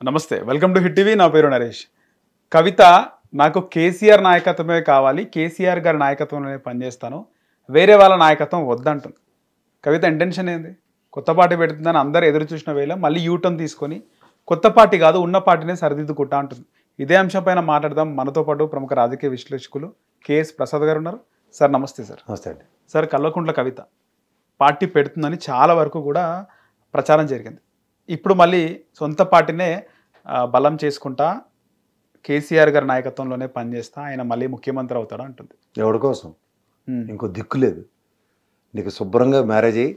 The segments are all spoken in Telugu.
నమస్తే, వెల్కమ్ టు హిట్ టీవీ. నా పేరు నరేష్. కవిత నాకు కేసీఆర్ నాయకత్వమే కావాలి, కేసీఆర్ గారి నాయకత్వంలోనే పనిచేస్తాను, వేరే వాళ్ళ నాయకత్వం వద్దంటుంది. కవిత ఇంటెన్షన్ ఏంది? కొత్త పార్టీ పెడుతుందని అందరు ఎదురు చూసిన వేళ మళ్ళీ యూటర్న్ తీసుకొని కొత్త పార్టీ కాదు ఉన్న పార్టీనే సరిదిద్దుకుంటా అంటుంది. ఇదే అంశం పైన మాట్లాడదాం. మనతో పాటు ప్రముఖ రాజకీయ విశ్లేషకులు కేఎస్ ప్రసాద్ గారు ఉన్నారు. సార్ నమస్తే. సార్ నమస్తే అండి. సార్, కల్వకుంట్ల కవిత పార్టీ పెడుతుందని చాలా వరకు కూడా ప్రచారం జరిగింది. ఇప్పుడు మళ్ళీ సొంత పార్టీనే బలం చేసుకుంటా కేసీఆర్ గారి నాయకత్వంలోనే పనిచేస్తా, ఆయన మళ్ళీ ముఖ్యమంత్రి అవుతాడు అంటుంది. ఎవరి కోసం? ఇంకో దిక్కు లేదు నీకు. శుభ్రంగా మ్యారేజ్ అయ్యి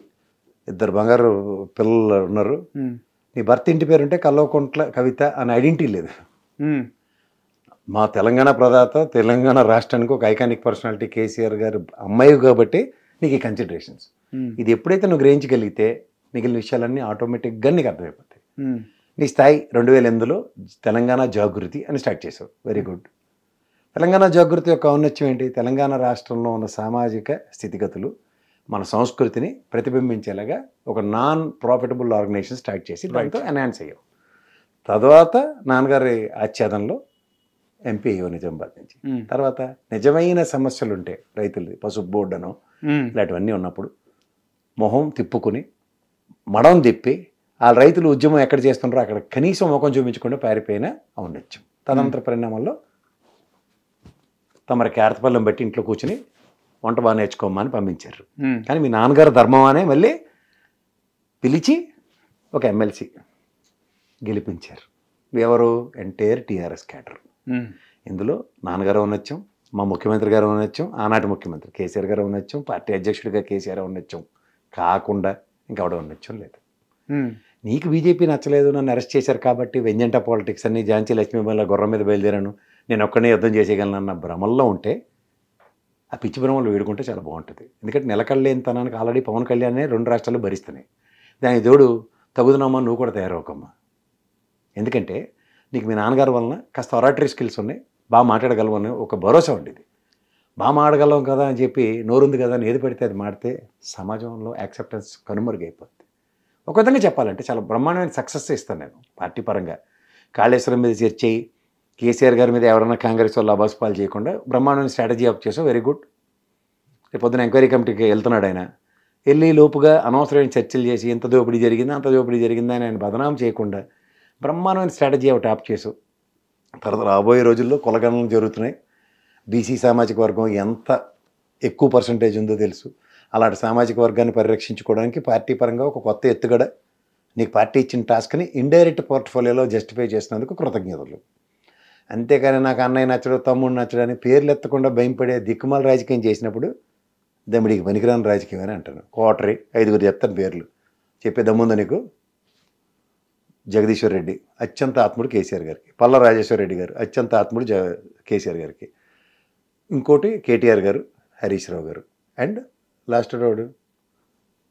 2 బంగారు పిల్లలు ఉన్నారు. నీ భర్త ఇంటి పేరు ఉంటే కల్వకుంట్ల కవిత అని ఐడెంటిటీ లేదు. మా తెలంగాణ ప్రదాత, తెలంగాణ రాష్ట్రానికి ఒక ఐకానిక్ పర్సనాలిటీ కేసీఆర్ గారు అమ్మాయి కాబట్టి నీకు ఈ కన్సిడరేషన్స్. ఇది ఎప్పుడైతే నువ్వు గ్రహించగలిగితే మిగిలిన విషయాలన్నీ ఆటోమేటిక్గా నీకు అర్థమైపోతాయి. నీ స్థాయి 2008లో తెలంగాణ జాగృతి అని స్టార్ట్ చేసావు. Very good. తెలంగాణ జాగృతి యొక్క ఔన్నత్యం ఏంటి? తెలంగాణ రాష్ట్రంలో ఉన్న సామాజిక స్థితిగతులు, మన సంస్కృతిని ప్రతిబింబించేలాగా ఒక నాన్ ప్రాఫిటబుల్ ఆర్గనైజేషన్ స్టార్ట్ చేసి దాంతో ఎన్హాన్స్ అయ్యావు. తర్వాత నాన్నగారి ఆచ్ఛేదంలో ఎంపీ అయ్యో నిజామాబాద్ నుంచి. తర్వాత నిజమైన సమస్యలు ఉంటే రైతులది, పసుపు బోర్డు అనో ఇలాంటివన్నీ ఉన్నప్పుడు మొహం తిప్పుకుని మడం తిప్పి ఆ రైతులు ఉద్యమం ఎక్కడ చేస్తున్నారో అక్కడ కనీసం ముఖం చూపించకుండా పారిపోయిన ఔన్నత్యం. తదనంతర పరిణామంలో తమరి కేరతపల్లం బట్టి ఇంట్లో కూర్చుని వంట బాగా నేర్చుకోమని పంపించారు. కానీ మీ నాన్నగారు ధర్మం అనే మళ్ళీ పిలిచి ఒక ఎమ్మెల్సీ గెలిపించారు. ఎవరు? Entire TRS cadre. ఇందులో నాన్నగారు ఔన్నత్యం, మా ముఖ్యమంత్రి గారు ఔన్నత్యం, ఆనాటి ముఖ్యమంత్రి కేసీఆర్ గారు ఔన్నత్యం, పార్టీ అధ్యక్షుడిగా కేసీఆర్ ఔన్నత్యం కాకుండా ఇంకెవడ ఔన్నత్యం లేదు. నీకు బీజేపీ నచ్చలేదు, నన్ను అరెస్ట్ చేశారు కాబట్టి వెంజంటా పాలిటిక్స్ అన్ని ఝాన్సీ లక్ష్మీబాయి గుర్రం మీద బయలుదేరాను, నేను ఒక్కనే యుద్ధం చేసేయగలను అన్న భ్రమల్లో ఉంటే ఆ పిచ్చి భ్రమలు వేడుకుంటే చాలా బాగుంటుంది. ఎందుకంటే నిలకడలేని తనానికి ఆల్రెడీ పవన్ కళ్యాణ్నే 2 రాష్ట్రాలు భరిస్తున్నాయి. దానికి తోడు తగుదునమ్మా నువ్వు కూడా తయారవకమ్మా. ఎందుకంటే నీకు మీ నాన్నగారి వలన కాస్త ఒరాటరీ స్కిల్స్ ఉన్నాయి, బాగా మాట్లాడగలవు అని ఒక భరోసా ఉండేది. బాగా మాడగలం కదా అని చెప్పి నోరుంది కదా అని ఏది పడితే అది మాడితే సమాజంలో యాక్సెప్టెన్స్ కనుమరుగైపోతుంది. ఒక విధంగా చెప్పాలంటే చాలా బ్రహ్మాండమైన సక్సెస్ ఇస్తాను నేను పార్టీ పరంగా. కాళేశ్వరం మీద చర్చ అయ్యి కేసీఆర్ గారి మీద ఎవరైనా కాంగ్రెస్ వాళ్ళు అబాస్పాలు చేయకుండా బ్రహ్మాండమైన స్ట్రాటజీ అప్ చేసావు. Very good. రేపు పొద్దున ఎంక్వైరీ కమిటీకి వెళ్తున్నాడు ఆయన. వెళ్ళి లోపుగా అనవసరమైన చర్చలు చేసి ఇంత దోపిడీ జరిగిందా అంత దోపిడీ జరిగిందా అని ఆయన బదనాం చేయకుండా బ్రహ్మాండమైన స్ట్రాటజీ ఒకటి ఆప్ చేసావు. తర్వాత రాబోయే రోజుల్లో కులగణనలు జరుగుతున్నాయి. బీసీ సామాజిక వర్గం ఎంత ఎక్కువ పర్సంటేజ్ ఉందో తెలుసు. అలాంటి సామాజిక వర్గాన్ని పరిరక్షించుకోవడానికి పార్టీ పరంగా ఒక కొత్త ఎత్తుగడ నీకు పార్టీ ఇచ్చిన టాస్క్ని ఇండైరెక్ట్ పోర్ట్ఫోలియోలో జస్టిఫై చేసినందుకు కృతజ్ఞతలు. అంతేకాని నాకు అన్నయ్య నచ్చడు, తమ్ముడు నచ్చడు అని పేర్లు ఎత్తకుండా భయంపడే దిక్కుమాల రాజకీయం చేసినప్పుడు దమ్మిడికి పనికిరాని రాజకీయం అని అంటాను. కోటరీ 5 చెప్తాను పేర్లు, చెప్పే దమ్ముందా నీకు? జగదీశ్వర్ రెడ్డి అత్యంత ఆత్ముడు కేసీఆర్ గారికి, పల్ల రాజేశ్వర రెడ్డి గారు అత్యంత ఆత్ముడు కేసీఆర్ గారికి, ఇంకోటి కేటీఆర్ గారు, హరీష్ రావు గారు, and last road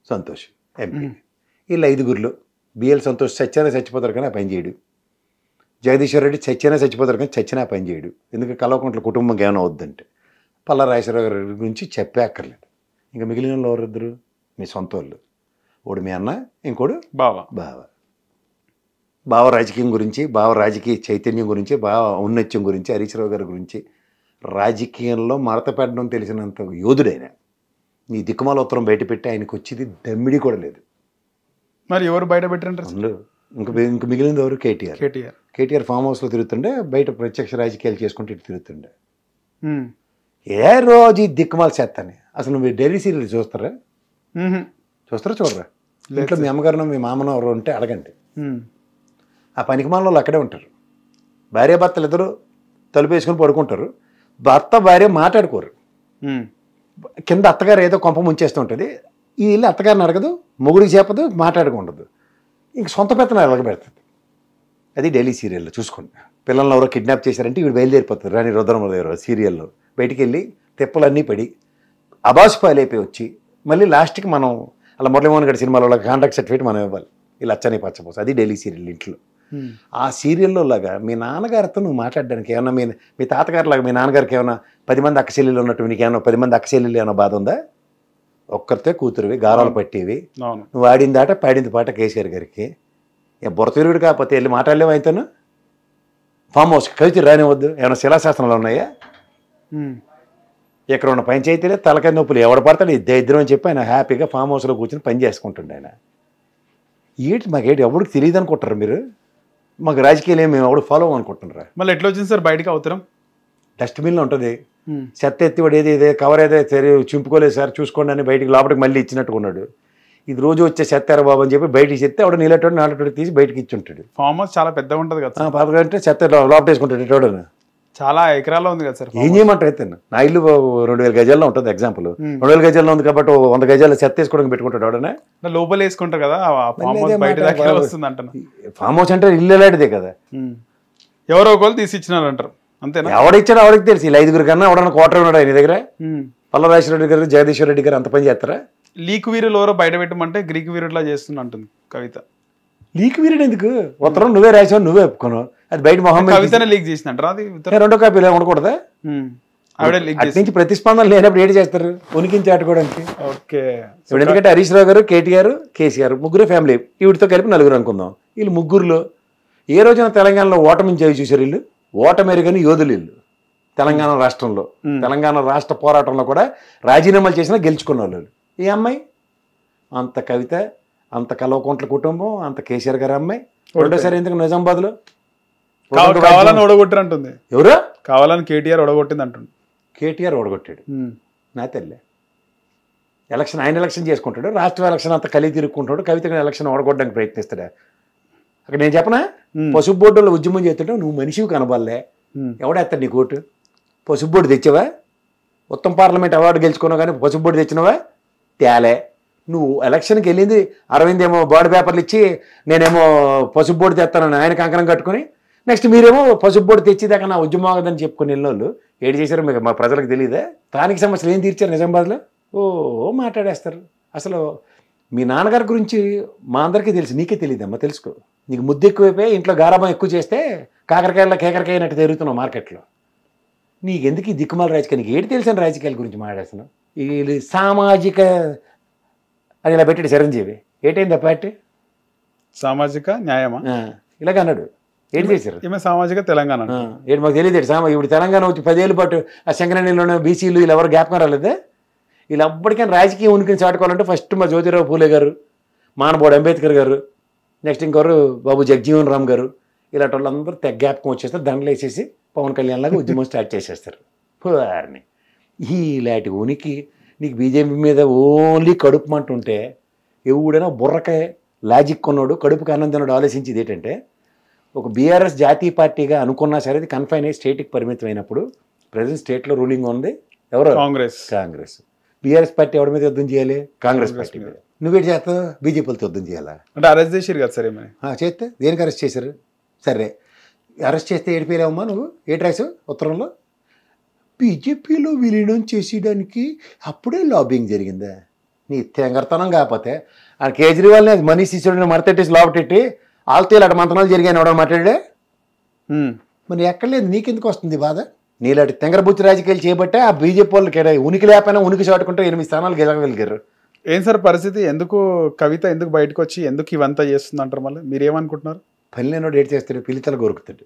Santosh MP. వీళ్ళు 5గురిలో బిఎల్ సంతోష్ చచ్చినా చచ్చిపోతారు కానీ ఆ పని చేయడు. జగదీశ్వర్ రెడ్డి చచ్చినా చచ్చిపోతారు కానీ చచ్చినా పని చేయడు. ఎందుకంటే కల్వకుంట్ల కుటుంబం ఏమైనా వద్దంటే. పల్ల రాజేశ్వరరావు గారి గురించి చెప్పే అక్కర్లేదు. ఇంకా మిగిలిన వాళ్ళు ఎవరిద్దరు? మీ సొంత వాళ్ళు. ఒకడు మీ అన్న, ఇంకోడు బావ రాజకీయం గురించి, బావ రాజకీయ చైతన్యం గురించి, బావ ఔన్నత్యం గురించి, హరీష్ రావు గారి గురించి రాజకీయంలో మడత పెట్టడం తెలిసినంత యోధుడైన నీ దిక్కుమాల ఉత్తరం బయట పెట్టి ఆయనకు వచ్చేది దమ్మిడి కూడా లేదు. మరి ఎవరు బయట పెట్టారంటారు? ఇంక మిగిలింది ఎవరు? కేటీఆర్ ఫామ్ హౌస్లో తిరుగుతుండే, బయట ప్రత్యక్ష రాజకీయాలు చేసుకుంటూ ఇటు తిరుగుతుండే. ఏ రోజు ఈ దిక్కుమాల చేస్తానే. అసలు నువ్వు డైలీ సీరియల్ చూస్తారా? చూడరా? ఇంట్లో మీ అమ్మగారినో మీ మామనో ఎవరు ఉంటే అడగండి. ఆ పనికిమాల వాళ్ళు అక్కడే ఉంటారు. భార్యాభర్తలు ఇద్దరు తలుపు వేసుకొని పడుకుంటారు. భర్త భార్య మాట్లాడుకోరు. కింద అత్తగారు ఏదో కొంప ముంచేస్తూ ఉంటుంది. ఈ ఇల్లు అత్తగారిని అడగదు, మొగుడికి చెప్పదు, మాట్లాడుకుండదు. ఇంక సొంత పెత్తనం ఎలగబెడుతుంది. అది డైలీ సీరియల్లో చూసుకోండి. పిల్లల్ని ఎవరో కిడ్నాప్ చేశారంటే వీడు బయలుదేరిపోతారు. రాణి రుద్రమదేవరావు సీరియల్లో బయటికి వెళ్ళి తెప్పలన్నీ పడి అబాసుపాలైపోయి వచ్చి మళ్ళీ లాస్ట్కి మనం అలా మురళీమోహన్ గారి సినిమాలో కాంట్రాక్ట్ సర్టిఫికేట్ మనం ఇవ్వాలి. ఇలా అచ్చని పచ్చపోసు. అది డైలీ సీరియల్ ఇంట్లో. ఆ సీరియల్లో లాగా మీ నాన్నగారితో నువ్వు మాట్లాడడానికి ఏమన్నా మీ తాతగారి లాగా మీ నాన్నగారికి ఏమైనా 10 మంది అక్కచెల్లెలు ఉన్నట్టు నీకు ఏమన్నా 10 మంది అక్కచెల్లెలు ఏమైనా బాధ ఉందా? ఒక్కరితే కూతురువి, గారాలు పట్టేవి. నువ్వు ఆడింది ఆట పాడింది పాట కేసీఆర్ గారికి. బుర్రతిరుగుడు కాకపోతే వెళ్ళి మాట్లాడలేము అయితేను. ఫామ్ హౌస్ కవిత రానివద్దు, ఏమైనా శిలాశాస్త్రంలో ఉన్నాయా? ఇక్కడ ఉన్న పంచాయతీలే తలకాయ నొప్పులు, ఎవడ పడతాడు ఈ దరిద్రం అని చెప్పి ఆయన హ్యాపీగా ఫామ్ హౌస్లో కూర్చొని పని చేసుకుంటుండే ఆయన. మాకేంటి ఎవరికి తెలియదు అనుకుంటారు మీరు? మాకు రాజకీయాలు ఏమి మేము ఎవడు ఫాలో అనుకుంటున్నారా? మళ్ళీ ఎట్లా వచ్చింది సార్ బయటకు అవతరం? డస్ట్బిన్లో ఉంటుంది, చెత్త ఎత్తివాడు ఏది కవర్ ఏదో చింపుకోలేదు సార్ చూసుకోండి అని బయటికి లోపలికి మళ్ళీ ఇచ్చినట్టుకున్నాడు. ఇది రోజు వచ్చే చెత్తారా బాబు అని చెప్పి బయటికి చెత్తే ఆవిడ నీళ్ళటోడు నాటోడు తీసి బయటకి ఇచ్చి ఉంటాడు. ఫామ్ హౌస్ చాలా పెద్దగా ఉంటుంది కదా, పాపకంటే చెత్త లోపల వేసుకుంటాడు ఇటోడు. చాలా ఎకరాల్లో ఉంది కదా సార్. ఏం చేయమంటారు అయితే? నా ఇల్లు 2000 గజాల్లో ఉంటుంది, ఎగ్జాంపుల్ 2000 గజాల్లో ఉంది కాబట్టి 100 గజాలు చెత్త వేసుకోవడానికి పెట్టుకుంటాడు ఆవిడనే. లోపల వేసుకుంటారు కదా, ఫామ్ హౌస్ అంటే ఇల్లు ఎలాంటిదే కదా, ఎవరో ఒకరు తీసి ఇచ్చినారు అంటారు అంతేనా? ఎవడిచ్చాడో ఎవరికి తెలిసి. ఇలా 5గురు కన్నా ఎవడన్నా కోటర్ ఉన్నాడు ఆయన దగ్గర. పల్లరాజేశ్వర రెడ్డి గారు, జగదీశ్వర రెడ్డి గారు అంత పని చేస్తారా? లీక్ వీరులు ఎవరో బయట పెట్టమంటే గ్రీక్ వీరులా చేస్తున్నా అంటుంది కవిత. లీక్ వీరుడు ఎందుకు? ఉత్తరం నువ్వే రాసావు, నువ్వే ఒప్పుకున్నావు, అది బయట మొహం కవితనే లీక్ చేసినట్టు అది. రెండో కాపీలు ఉండకూడదా? ఆవిడ లీక్ అటు నుంచి ప్రతిస్పందన లేనప్పుడు ఏంటి చేస్తారు? ఉనికించి ఆడుకోవడానికి. ఓకే. ఇప్పుడు ఎందుకంటే హరీష్ రావు గారు, కేటీఆర్, కేసీఆర్ ముగ్గురు ఫ్యామిలీ, వీటితో కలిపి 4 అనుకుందాం. వీళ్ళు ముగ్గురులో ఏ రోజున తెలంగాణలో ఓటమిని చేసి చూసారు వీళ్ళు? ఓటమెరుగని యోధులు వీళ్ళు. తెలంగాణ రాష్ట్రంలో, తెలంగాణ రాష్ట్ర పోరాటంలో కూడా రాజీనామాలు చేసినా గెలుచుకున్న వాళ్ళు. ఈ అమ్మాయి అంత కవిత, అంత కల్వకుంట్ల కుటుంబం, అంత కేసీఆర్ గారి అమ్మాయి రెండోసారి ఎందుకు నిజామాబాద్లో కావాలని ఓడగొట్టారు అంటుంది. ఎవరు? కావాలని కేటీఆర్ ఓడగొట్టింది అంటుంది. కేటీఆర్ ఓడగొట్టాడు నా తెల్లే. ఆయన ఎలక్షన్ చేసుకుంటాడు, రాష్ట్ర ఎలక్షన్ అంతా కలిగి తిరుక్కుంటాడు, కవిత ఎలక్షన్ ఓడగొట్టడానికి ప్రయత్నిస్తాడా? అక్కడ నేను చెప్పనా, పసుపు బోర్డులో ఉద్యమం చేస్తుంటే నువ్వు మనిషివి కనబడలే, ఎవడేస్తాడు నీ కోటు? పసుపు బోర్డు తెచ్చావా? ఉత్తమ పార్లమెంట్ అవార్డు గెలుచుకున్నావు కానీ పసుపు బోర్డు తెచ్చినవా? తేలే. నువ్వు ఎలక్షన్కి వెళ్ళింది అరవింద్ ఏమో బాడీ పేపర్లు ఇచ్చి నేనేమో పసుపు బోర్డు తెస్తానని ఆయన కంకణం కట్టుకుని, నెక్స్ట్ మీరేమో పసుపు బోర్డు తెచ్చేదాకా నా ఉద్యమం ఆగదని చెప్పుకుని వెళ్ళినోళ్ళు ఏడు చేశారో మీకు మా ప్రజలకు తెలియదా? స్థానిక సమస్యలు ఏం తీర్చారు నిజామాబాద్లో? మాట్లాడేస్తారు. అసలు మీ నాన్నగారి గురించి మా అందరికీ తెలుసు, నీకే తెలియదమ్మా, తెలుసుకో. నీకు ముద్దు ఎక్కువైపోయి ఇంట్లో గారాబం ఎక్కువ చేస్తే కాకరకాయల్లో కేకరకాయ అయినట్టు తిరుగుతున్నావు మార్కెట్లో. నీకెందుకు ఈ దిక్కుమాల రాజకీయాలు? నీకు ఏడు తెలిసిన రాజకీయాల గురించి మాట్లాడుతున్నావు. ఈ సామాజిక అది ఇలా పెట్టాడు చిరంజీవి. ఏటైంది ఆ పార్టీ? సామాజిక న్యాయమా ఇలాగ అన్నాడు. ఏంటి చేశారు? ఈమె సామాజిక తెలంగాణ ఏంటి మాకు తెలియదు. ఇప్పుడు తెలంగాణ వచ్చి 10 ఏళ్ళ పాటు ఆ శంకరనీలోనే బీసీలు వీళ్ళు ఎవరు జ్ఞాపకం రాలేదే? వీళ్ళు అప్పటికైనా రాజకీయ ఉనికిని చాటుకోవాలంటే ఫస్ట్ మా జ్యోతిరావు పూలే గారు, మానబోడు అంబేద్కర్ గారు, నెక్స్ట్ ఇంకొకరు బాబు జగజీవన్ రామ్ గారు, ఇలాంటి వాళ్ళందరూ తెగ జ్ఞాపకం వచ్చేస్తారు. దండలు వేసేసి పవన్ కళ్యాణ్ లాగా ఉద్యమం స్టార్ట్ చేసేస్తారు. వారిని ఇలాంటి ఉనికి నీకు బీజేపీ మీద ఓన్లీ కడుపు మంట ఉంటే, ఎవడైనా బుర్రకాయ లాజిక్ కొన్నాడు, కడుపుకి అన్నం తిన్నాడు ఆలోచించేది ఏంటంటే, ఒక బీఆర్ఎస్ జాతీయ పార్టీగా అనుకున్నా సరే అది కన్ఫైన్ అయ్యి స్టేట్కి పరిమితం అయినప్పుడు ప్రజెంట్ స్టేట్లో రూలింగ్ ఉంది ఎవరు? కాంగ్రెస్. బీఆర్ఎస్ పార్టీ ఎవరి మీద యుద్ధం చేయాలి? కాంగ్రెస్ పార్టీ మీద. నువ్వేటి చేస్తావు? బీజేపీలతో యుద్ధం చేయాలా? అంటే అరెస్ట్ చేసారు కదా సరే, చేస్తే దేనికి అరెస్ట్ చేశారు? సరే అరెస్ట్ చేస్తే ఏడిపోయావమ్మా నువ్వు? ఏటి రాసావు ఉత్తరంలో? బీజేపీలో విలీనం చేసేయడానికి అప్పుడే లాబింగ్ జరిగిందా? నీ తెంగర్తనం కాకపోతే ఆ కేజ్రీవాల్ని మనీష్ సిసోడిని మడతెట్టేసి లోపటెట్టి వాళ్ళతో ఇలాంటి మంతనాలు జరిగాయని ఎవడో మాట్లాడే. మరి ఎక్కడలేదు, నీకెందుకు వస్తుంది బాధ? నీలాంటి తెంగరబుచ్చి రాజకీయాలు చేయబట్టే ఆ బీజేపీ వాళ్ళకి ఉనికి లేకపోయినా ఉనికి చాటుకుంటే 8 స్థానాలు గెలవగలిగారు. ఏం సార్ పరిస్థితి? ఎందుకు కవిత ఎందుకు బయటకు వచ్చి ఎందుకు ఇవంతా చేస్తుంది అంటారు? మళ్ళీ మీరేమనుకుంటున్నారు? పని లేనోడు ఏడు చేస్తాడు, పిలితలు కొరుకుతాడు.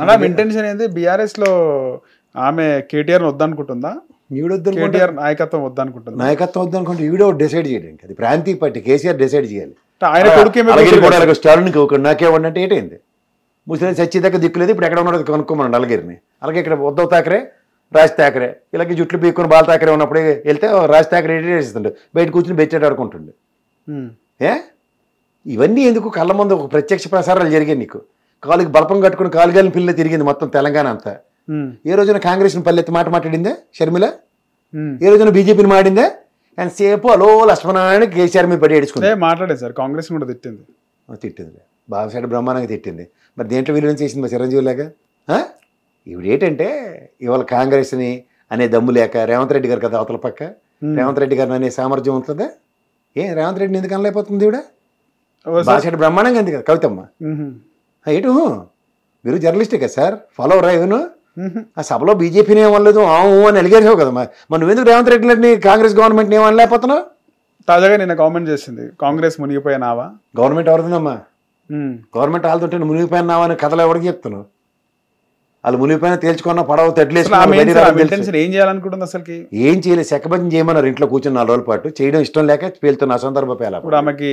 అలా ఇంటెన్షన్ ఏంది? బీఆర్ఎస్ లో ఆమె కేటీఆర్ వద్దనుకుంటుందా? కేటీఆర్ నాయకత్వం వద్దనుకుంటుందా? నాయకత్వం వద్దనుకుంటే ఈవిడో డిసైడ్ చేయడానికి, అది ప్రాంతీయ పార్టీ, కేసీఆర్ డిసైడ్ చేయాలి. ఆయన కొడుకు స్టాలిన్కి నాకేమంటే ఏంటైంది? ముస్లిం చచ్చేదాకా దిక్కులేదు, ఇప్పుడు ఎక్కడ ఉన్నాడు కనుక్కోమన్నాడు అలగిరిని. అలాగే ఇక్కడ ఉద్ధవ్ థాకరే, రాజ్ థాకరే, ఇలాగే జుట్లు పీక్కుని బాల్ థాకరే ఉన్నప్పుడు వెళ్తే రాజ్ థాకరే రెడీ చేస్తుండే, బయట కూర్చుని బెచ్చాడు ఆడుకుంటుండే. ఇవన్నీ ఎందుకు? కళ్ళ ముందు ఒక ప్రత్యక్ష ప్రసారాలు జరిగాయి. నీకు కాలుకి బలపం కట్టుకుని కాలుగాలిన పిల్లలు తిరిగింది మొత్తం తెలంగాణ అంతా. ఏ రోజున కాంగ్రెస్ని పల్లెత్తి మాట్లాడిందే షర్మిల? ఏ రోజున బీజేపీని మాడిందే? అండ్ సేపు అలో లక్ష్మణారాయణ కేసీఆర్ మీద పడి ఏడుచుకుంది. మాట్లాడేది సార్, కాంగ్రెస్ కూడా తిట్టింది. బాబుసాడు బ్రహ్మాండంగా తిట్టింది. మరి దేంట్లో విలువని చేసింది మా చిరంజీవి లాగా? ఇవి ఏంటంటే ఇవాళ కాంగ్రెస్ని అనే దమ్ము లేక రేవంత్ రెడ్డి గారు కదా అవతల పక్క, రేవంత్ రెడ్డి గారిని అనే సామర్థ్యం ఉంటుందా? రేవంత్ రెడ్డిని ఎందుకు అనలేకపోతుంది ఈవిడ? బాబుసాడు బ్రహ్మాండంగా అంది కదా కవితమ్మ. ఏటు మీరు జర్నలిస్టే కదా సార్, ఫాలో రా ఏను? ఆ సభలో బీజేపీని ఏమనలేదు అని అలిగేసావు కదా. మరి నువ్వెందుకు రేవంత్ రెడ్డిని కాంగ్రెస్ గవర్నమెంట్ని ఏమనలేకపోతున్నావు? తాజాగా నిన్న గవర్నమెంట్ చేసింది, కాంగ్రెస్ మునిగిపోయినావా? గవర్నమెంట్ ఎవరిదమ్మా? గవర్నమెంట్ వాళ్ళతుంటే నువ్వు మునిగిపోయినావని కథలు ఎవరికి చెప్తున్నావు? వాళ్ళు మునిగిపోయినా తేల్చుకున్న పడవ ఇంటెన్షన్ ఏం చేయాలనుకుంటుంది అసలుకి? ఏం చేయలేదు, సెక్కబద్ధం చేయమన్నారు ఇంట్లో కూర్చొని 4 రోజుల పాటు. చేయడం ఇష్టం లేక పేలుతున్న అసందర్భ పేల. ఇప్పుడు ఆమెకి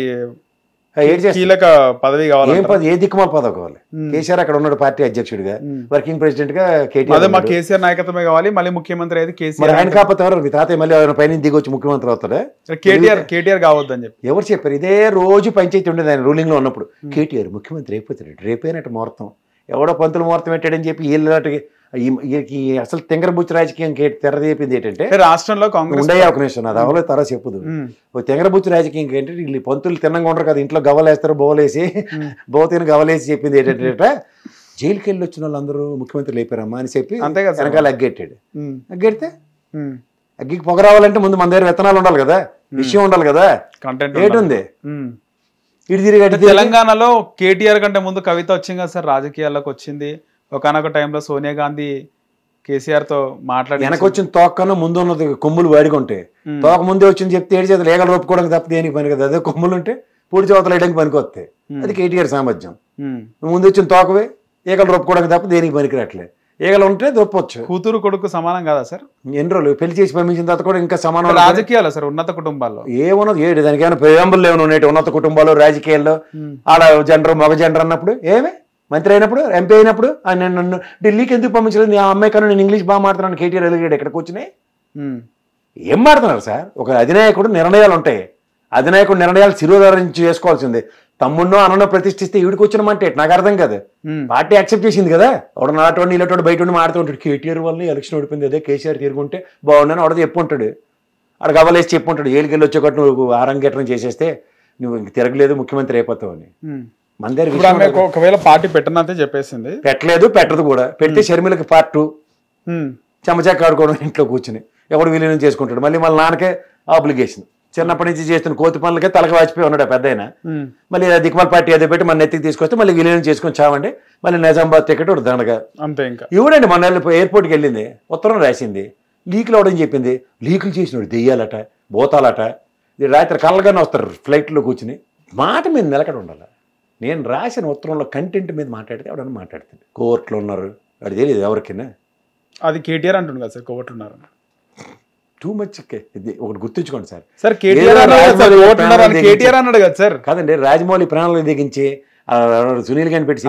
కీలక పదవి కావాలి. ఏ దిక్కుమాల పదవి కావాలి? కేసీఆర్ అక్కడ ఉన్నాడు పార్టీ అధ్యక్షుడిగా, వర్కింగ్ ప్రెసిడెంట్ గా. కేసీఆర్ నాయకత్వమే కావాలి, మళ్ళీ ముఖ్యమంత్రి అయితే కేసీఆర్. ఆయన కాకపోతే ఎవరు? మీ తాతయ్య మళ్ళీ ఆయన పైన దిగి వచ్చి ముఖ్యమంత్రి అవుతాడా? కేటీఆర్ కావద్దని చెప్పి ఎవరు చెప్పారు? ఇదే రోజు పంచాయతీ ఉండేది ఆయన రూలింగ్ లో ఉన్నప్పుడు. కేటీఆర్ ముఖ్యమంత్రి అయిపోతాడు, రేపేనట్టు ముహూర్తం, ఎవడో పంతులు ముహూర్తం పెట్టాడని చెప్పి వీళ్ళకి అసలు తెంగరబుచ్చి రాజకీయం తెరదేపింది ఏంటంటే రాష్ట్రంలో కాంగ్రెస్ ఉండే ఒక నిమిషం అది అవలేదు తర్వాత చెప్పుదు. తెంగరబుచ్చి రాజకీయం ఏంటంటే వీళ్ళు పంతులు తిన్నంగా ఉండరు కదా, ఇంట్లో గవ్వలేస్తారు, బోవలేసి బోతిని గవ్వలేసి చెప్పింది ఏంటంటే జైలుకి వెళ్ళి వచ్చిన వాళ్ళందరూ ముఖ్యమంత్రి లేపారమ్మా అని చెప్పి వెనకాల అగ్గెట్టాడు. అగ్గెడితే అగ్గికి పొగ రావాలంటే ముందు మన దగ్గర విత్తనాలు ఉండాలి కదా, విషయం ఉండాలి కదా, కంటెంట్ ఏంటుంది. తెలంగాణలో కేటీఆర్ కంటే ముందు కవిత వచ్చింది కదా సార్, రాజకీయాల్లోకి వచ్చింది. ఒకనొక టైంలో సోనియా గాంధీ కేసీఆర్ తో మాట్లాడి వెనక వచ్చిన తోకన్నా ముందు ఉన్నది కొమ్ములు వాడికుంటే, తోక ముందే వచ్చింది చెప్తే ఏడు చేతులు ఏగలు రొప్పుకోవడానికి తప్ప దేనికి పని కదా. అదే కొమ్ములు ఉంటే పూడి చేతులు వేయడానికి పనికి వస్తాయి. అది కేటీఆర్ సామర్థ్యం. ముందు వచ్చిన తోకవే ఏగలు రొప్పుకోవడానికి తప్ప దేనికి పనికి రావట్లే. ఏగలు ఉంటే దొప్పొచ్చు. కూతురు కొడుకు సమానం కదా సార్? ఎన్ని రోజులు పెళ్లి చేసి పంపించిన తర్వాత కూడా ఇంకా సమానం. రాజకీయాలు సార్ ఉన్నత కుటుంబాల్లో ఏమున్నది? ఏడు దానికి ఏమైనా ప్రేంబులు ఏమైనా ఉన్నాయి ఉన్నత కుటుంబాలు రాజకీయాల్లో? ఆడ జెండర్ మగ జెండర్ అన్నప్పుడు ఏమే మంత్రి అయినప్పుడు ఎంపీ అయినప్పుడు నేను నన్ను ఢిల్లీకి ఎందుకు పంపించలేదు, ఆ అమ్మాయి కన్నా నేను ఇంగ్లీష్ బాగా మాట్లాడుతున్నాను కేటీఆర్ ఎలిగాడు ఎక్కడికి వచ్చినాయి. ఏం మాట్లాడుతున్నారు సార్? ఒక అధినాయకుడు నిర్ణయాలు ఉంటాయి, అధినాయకుడు నిర్ణయాలు శిరోధారించి చేసుకోవాల్సిందే. తమ్ముడినో అన్నో ప్రతిష్ఠిస్తే ఈడికి వచ్చినమంటే నాకు అర్థం కాదు. పార్టీ యాక్సెప్ట్ చేసింది కదా, ఒకడు నాటోడు నీళ్ళటోడు బయట ఉండి మాడుతుంటాడు. కేటీఆర్ వల్ల ఎలక్షన్ ఓడిపోయింది, అదే కేసీఆర్ తిరుగుంటే బాగుండని వాడు చెప్పుంటాడు. ఆడ గవ్వలేసి చెప్పుంటాడు. ఏళ్ళకెళ్ళి వచ్చేకట్టు నువ్వు ఆరంగేట్రం చేసేస్తే నువ్వు ఇంక తిరగలేదు ముఖ్యమంత్రి అయిపోతావు అని. మన దగ్గర ఒకవేళ పార్టీ పెట్టనంతే చెప్పేసింది. పెట్టలేదు, పెట్టదు కూడా. పెడితే షర్మిలకి పార్ట్ 2 చెమచాక ఆడుకోవడం ఇంట్లో కూర్చుని ఎవడు విలీనం చేసుకుంటాడు. మళ్ళీ వాళ్ళ నాన్నకే ఆబ్లిగేషన్. చిన్నప్పటి నుంచి చేస్తున్న కోతి పనులకే తలక వాచిపోయి ఉన్నాడు పెద్ద ఆయన. మళ్ళీ దిక్మాల పార్టీ అదే పెట్టి మన నెత్తికి తీసుకొస్తే మళ్ళీ విలీనం చేసుకొని చావండి. మళ్ళీ నిజామాబాద్ టికెట్ ఒకటి దండగా అంతే. ఇంకా ఇవ్వడండి. మన ఎయిర్పోర్ట్కి వెళ్ళింది, ఉత్తరం రాసింది, లీకులు అవడని చెప్పింది. లీకులు చేసినాడు దెయ్యాలట, భూతాలట. రాత్రి కళ్ళగానే వస్తారు ఫ్లైట్లో కూర్చుని. మాట మీద నిలకడ ఉండాలి. నేను రాసిన ఉత్తరంలో కంటెంట్ మీద మాట్లాడితే ఎవడన్నా మాట్లాడుతుంది. కోర్టులో ఉన్నారు, వాడు తెలియదు ఎవరికైనా. అది కేటీఆర్ అంటుంది కదా సార్, కోర్టు ఉన్నారు. Too much. ఇది ఒకటి గుర్తుంచుకోండి సార్. సార్ కేటీఆర్ అన్నాడు కదా సార్. కాదండి, రాజమౌళి ప్రాణాలను దిగించి సునీల్ గారిని పెట్టి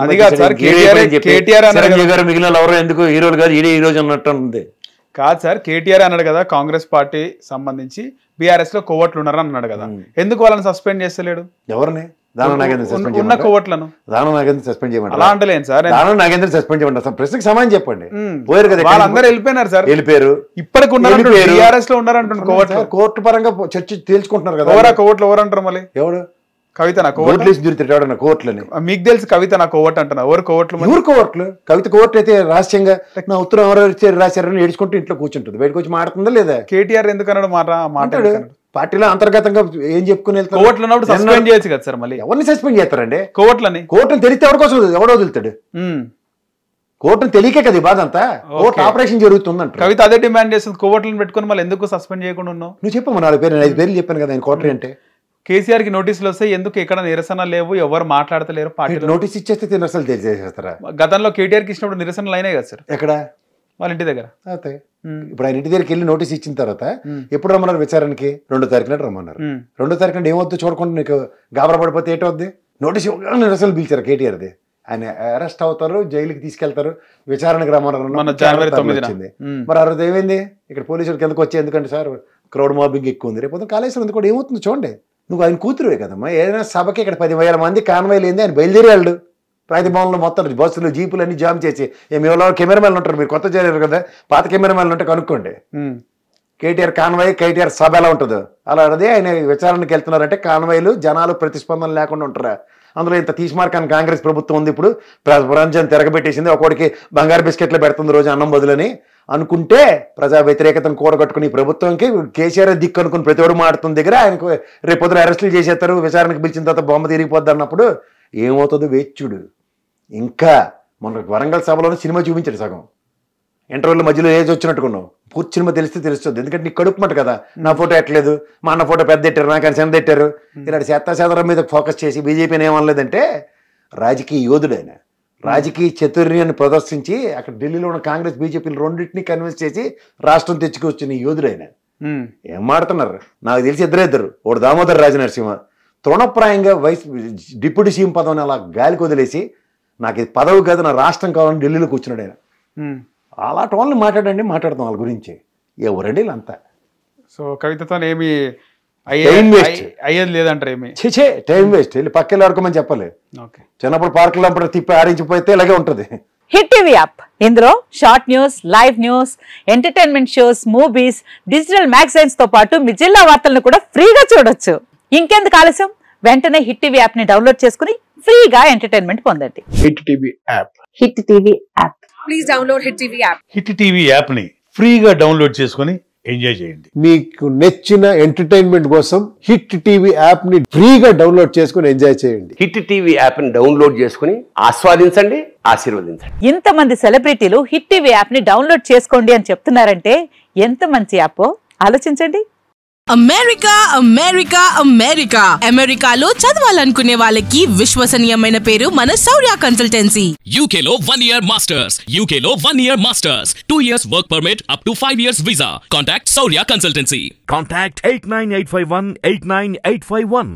మిగిలిన ఎవరో ఎందుకు హీరోలు కాదు ఈడే హీరోజు అన్నట్టు ఉంది. కాదు సార్, కేటీఆర్ అన్నాడు కదా కాంగ్రెస్ పార్టీ సంబంధించి బీఆర్ఎస్ లో కోవట్లు ఉన్నారని అన్నాడు కదా, ఎందుకు వాళ్ళని సస్పెండ్ చేస్తలేడు? ఎవరిని? దానం నాగేంద్ర సస్పెండ్ ఉన్న కోవట్లను దానం నాగేంద్ర సస్పెండ్ చేయమంటారు? అలా అంటలేను సార్. దానం నాగేంద్ర సస్పెండ్ చేయమంటారు? ప్రశ్నకు సమానం చెప్పండి. పోయారు కదా, వాళ్ళందరూ వెళ్ళిపోయినారు సార్. వెళ్ళిపోయారు. ఇప్పటికి ఉన్నారు, బీఆర్ఎస్ లో ఉన్నారంటున్నారు. కోవట్లు కోర్టు పరంగా చర్చ తేల్చుకుంటున్నారు కదా. ఎవరా కోవట్లు? ఎవరు అంటారు మళ్ళీ? ఎవరు? కవిత నా కోర్టులని. కోర్టులని మీకు తెలుసు కవిత నా కోవట్ అంటున్నా. ఎవరు కోవట్లు? ఎవరు కోవట్లు? కవిత కోర్టు అయితే రహస్యంగా నా ఉత్తరం ఎవరు రాశారని ఏడ్చుకుంటూ ఇంట్లో కూర్చుంటుంది. బయటకు వచ్చి మాట్లాడుతుందా లేదా? కేటీఆర్ ఎందుకన్నాడు మాట్లాడు? పార్టీలో అంతర్గతంగా ఏం చెప్పుకుని వెళ్తారు? కోర్టులో ఉన్నప్పుడు సస్పెండ్ చేయొచ్చు కదా సార్. మళ్ళీ ఎవరిని సస్పెండ్ చేస్తారండి? కోర్టులని. కోర్టును తెలిస్తే ఎవరికోసం ఎవడో వదులుతాడు? కోర్టును తెలియకే కదా ఈ బాధ అంతా. కోర్టు ఆపరేషన్ జరుగుతుందంట. కవిత అదే డిమాండ్ చేస్తుంది. కోర్టులను పెట్టుకుని మళ్ళీ ఎందుకు సస్పెండ్ చేయకుండా ఉన్నావు? నువ్వు చెప్పమ్మా 4 పేర్లు, 5 పేర్లు చెప్పాను కదా. కోర్టు అంటే కేసీఆర్ కి నోటీసులు వస్తే ఎందుకు ఎక్కడ నిరసన లేవు, ఎవరు మాట్లాడతలేరు? పార్టీ నోటీస్ ఇచ్చేస్తే నిరసనలు తెలియజేస్తారా? గతంలో కేటీఆర్ కి ఇచ్చినప్పుడు నిరసనలు అయినాయి కదా సార్. ఎక్కడ? వాళ్ళ ఇంటి దగ్గర. ఇప్పుడు ఆయన ఇంటి దగ్గరికి వెళ్ళి నోటీస్ ఇచ్చిన తర్వాత ఎప్పుడు రమ్మన్నారు విచారణకి? 2వ తారీఖున రమ్మన్నారు. 2వ తారీఖున ఏమవుద్దు చూడకుండా నీకు గాబరా పడిపోతే ఏటవుద్ది? నోటీస్ నిరసనలు పిలిచారు కేటీఆర్ది. ఆయన అరెస్ట్ అవుతారు, జైలుకి తీసుకెళ్తారు, విచారణకు రమ్మన్నారు. జనవరి 9 మరి ఆ రోజు ఏమైంది? ఇక్కడ పోలీసులకు ఎందుకు వచ్చే? ఎందుకంటే సార్ క్రౌడ్ మాబింగ్ ఎక్కువ ఉంది. రేపు కాళేశ్వరం ఎందుకు ఏమవుతుంది చూడండి. నువ్వు ఆయన కూతురువే కదమ్మా. ఏదైనా సభకి ఇక్కడ 10,000 మంది కాన్వాయ్లు ఏంది, ఆయన బయలుదేరి వెళ్ళడు. ప్రతిభవన్లో మొత్తం బస్సులు జీపులు అన్ని జామ్ చేసి ఎవరో కెమెరామెన్లు ఉంటారు. మీరు కొత్త చేరారు కదా, పాత కెమెరామెన్లు ఉంటే కనుక్కోండి. కేటీఆర్ కాన్వాయ్, కేటీఆర్ సభ ఎలా ఉంటుందో అలా అదే. ఆయన విచారణకి వెళ్తున్నారంటే కాన్వాయ్లు జనాలు ప్రతిస్పందన లేకుండా ఉంటారా? అందులో ఇంత తీసిమార్కాన్ని కాంగ్రెస్ ప్రభుత్వం ఉంది. ఇప్పుడు ప్రపంచం తిరగబెట్టేసింది. ఒకడికి బంగారు బిస్కెట్లు పెడుతుంది రోజు అన్నం బదులని అనుకుంటే ప్రజా వ్యతిరేకతను కూడగట్టుకుని ప్రభుత్వంకి కేసీఆర్ దిక్కు అనుకుని ప్రతివాడు మాడుతున్న దగ్గర ఆయనకు రేపు పొద్దున అరెస్టులు చేసేస్తారు, విచారణకు పిలిచిన తర్వాత బొమ్మ తిరిగిపోద్ది అన్నప్పుడు ఏమవుతుందో వేచుడు. ఇంకా మన వరంగల్ సభలోనే సినిమా చూపించాడు సగం. ఇంటర్వ్యూల మధ్యలో ఏజ్ వచ్చినట్టుకున్నావు. పూర్తి సినిమా తెలిస్తే తెలుస్తుంది. ఎందుకంటే నీకు కడుపుమంట కదా. నా ఫోటో ఎట్టలేదు, మా అన్న ఫోటో పెద్ద ఎట్టారు, నాకు అని చిన్నది ఎట్టారు. ఇలాంటి శాతం మీద ఫోకస్ చేసి బీజేపీని ఏమనలేదంటే రాజకీయ యోధుడు ఆయన. రాజకీయ చతుర్యాన్ని ప్రదర్శించి అక్కడ ఢిల్లీలో ఉన్న కాంగ్రెస్ బీజేపీలు రెండింటినీ కన్విన్స్ చేసి రాష్ట్రం తెచ్చుకొచ్చిన యోధుడు ఆయన. ఏం మాడుతున్నారు? నాకు తెలిసి ఇద్దరు, ఒకడు దామోదర్ రాజనరసింహ తృణప్రాయంగా డిప్యూటీ సీఎం పదవిని అలా గాలికి వదిలేసి నాకు ఇది పదవి కాదు, నా రాష్ట్రం కావాలని ఢిల్లీలో కూర్చున్నాడు ఆయన. అలాంటి వాళ్ళని మాట్లాడతాం వాళ్ళ గురించి. ఎవరండి వీళ్ళంతా? సో కవితతో ఏమి అయ్యేది లేదంటారు? ఏమి చేచే టైం వేస్ట్. వెళ్ళి పక్కకి ఆడుకోమని చెప్పాలి. చిన్నప్పుడు పార్కులో తిప్పి ఆడించిపోతే ఇలాగే ఉంటుంది. హిట్ టీవీ యాప్, ఇందులో short news, live news, entertainment shows, movies, digital magazines తో పాటు మీ జిల్లా వార్తలను కూడా ఫ్రీగా చూడొచ్చు. ఇంకెందుకు ఆలస్యం? వెంటనే హిట్ టీవీ యాప్ ని డౌన్లోడ్ చేసుకుని ఫ్రీగా ఎంటర్టైన్మెంట్ పొందండి. Hit TV app. Hit TV app. Please download hit TV app. Hit TV app ని ఫ్రీగా డౌన్లోడ్ చేసుకుని ఎంజాయ్ చేయండి. మీకు నచ్చిన ఎంటర్టైన్మెంట్ కోసం హిట్ టీవీ యాప్ ని ఫ్రీగా డౌన్లోడ్ చేసుకుని ఎంజాయ్ చేయండి. హిట్ టీవీ యాప్ ని డౌన్లోడ్ చేసుకుని ఆస్వాదించండి, ఆశీర్వదించండి. ఇంతమంది సెలబ్రిటీలు హిట్ టీవీ యాప్ ని డౌన్లోడ్ చేసుకోండి అని చెప్తున్నారంటే ఎంత మంచి యాప్ ఆలోచించండి. అమెరికా అమెరికా అమెరికా అమెరికాలో చదవాలనుకునే వాళ్ళకి విశ్వసనీయమైన పేరు మన శౌర్య కన్సల్టెన్సీ. UK లో 1 year masters, UK లో 1 year masters, 2 years work permit up to 5 years visa. Contact Saurya Consultancy. Contact 89851 89851.